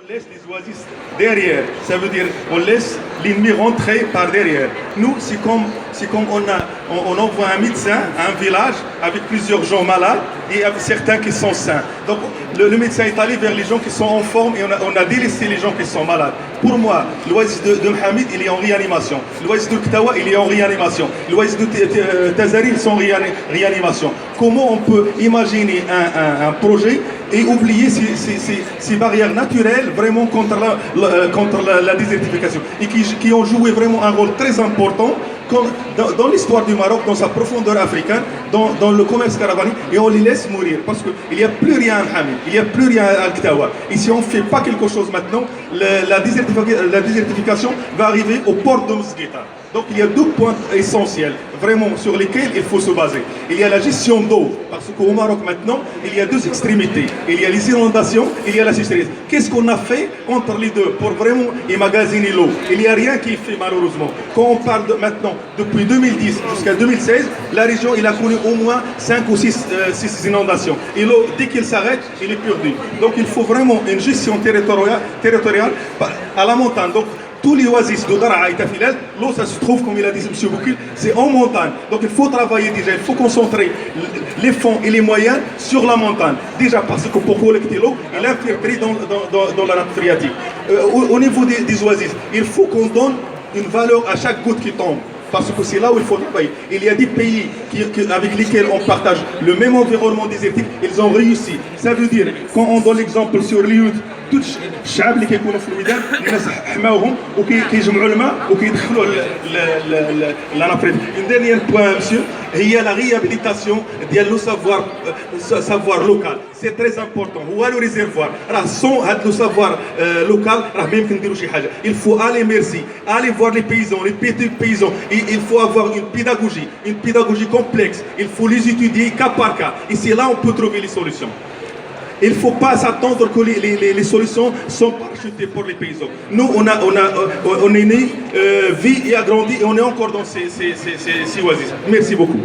On laisse les oasis derrière. Ça veut dire on laisse l'ennemi rentrer par derrière. Nous, c'est comme on envoie un médecin à un village avec plusieurs gens malades et avec certains qui sont sains. Donc le médecin est allé vers les gens qui sont en forme et on a délaissé les gens qui sont malades. Pour moi, l'oasis de Mohamed, il est en réanimation. L'oasis de Ktawa, il est en réanimation. L'oasis de Tazari, ils sont en réanimation. Comment on peut imaginer un projet et oublier ces barrières naturelles vraiment contre la désertification et qui ont joué vraiment un rôle très important dans l'histoire du Maroc, dans sa profondeur africaine, dans le commerce caravanier, et on les laisse mourir parce qu'il n'y a plus rien à Mohamed, il n'y a plus rien à Al-Ktawa. Et si on ne fait pas quelque chose maintenant, la désertification va arriver aux portes de Mosgueta. Donc il y a deux points essentiels, vraiment sur lesquels il faut se baser. Il y a la gestion d'eau, parce qu'au Maroc maintenant, il y a deux extrémités. Il y a les inondations, il y a la sécheresse. Qu'est-ce qu'on a fait entre les deux pour vraiment emmagasiner l'eau? Il n'y a rien qui est fait malheureusement. Quand on parle maintenant, depuis 2010 jusqu'à 2016, la région il a connu au moins 5 ou 6 inondations. Et l'eau, dès qu'il s'arrête, il est perdu. Donc il faut vraiment une gestion territoriale à la montagne. Donc, tous les oasis de Daraa et Tafilal, l'eau ça se trouve, comme il a dit M. Boukil, c'est en montagne. Donc il faut travailler déjà, il faut concentrer les fonds et les moyens sur la montagne. Déjà parce que pour collecter l'eau, il infiltrer dans la nappe phréatique. Au niveau des oasis, il faut qu'on donne une valeur à chaque goutte qui tombe. Parce que c'est là où il faut travailler. Il y a des pays avec lesquels on partage le même environnement désertique, ils ont réussi. Ça veut dire, quand on donne l'exemple sur l'Ioud, tout الشعب اللي كيكونوا في الودان الناس حماوهم وكيجمعوا الماء وكيدخلوا لا نابريد. Une dernière point, monsieur, هي la réhabilitation ديال لو savoir local. C'est très important. هو لو ريزيرفوار راه سون هاد لو savoir local راه ما يمكن نديروا شي حاجه. Il faut aller aller voir les paysans, les petits paysans. Il faut avoir une pédagogie complexe. Il faut les étudier cas par cas. Et c'est là on peut trouver les solutions. Il ne faut pas s'attendre que les solutions sont parachutées pour les paysans. Nous, on est né, vit et a grandi et on est encore dans ces oasis. Merci beaucoup.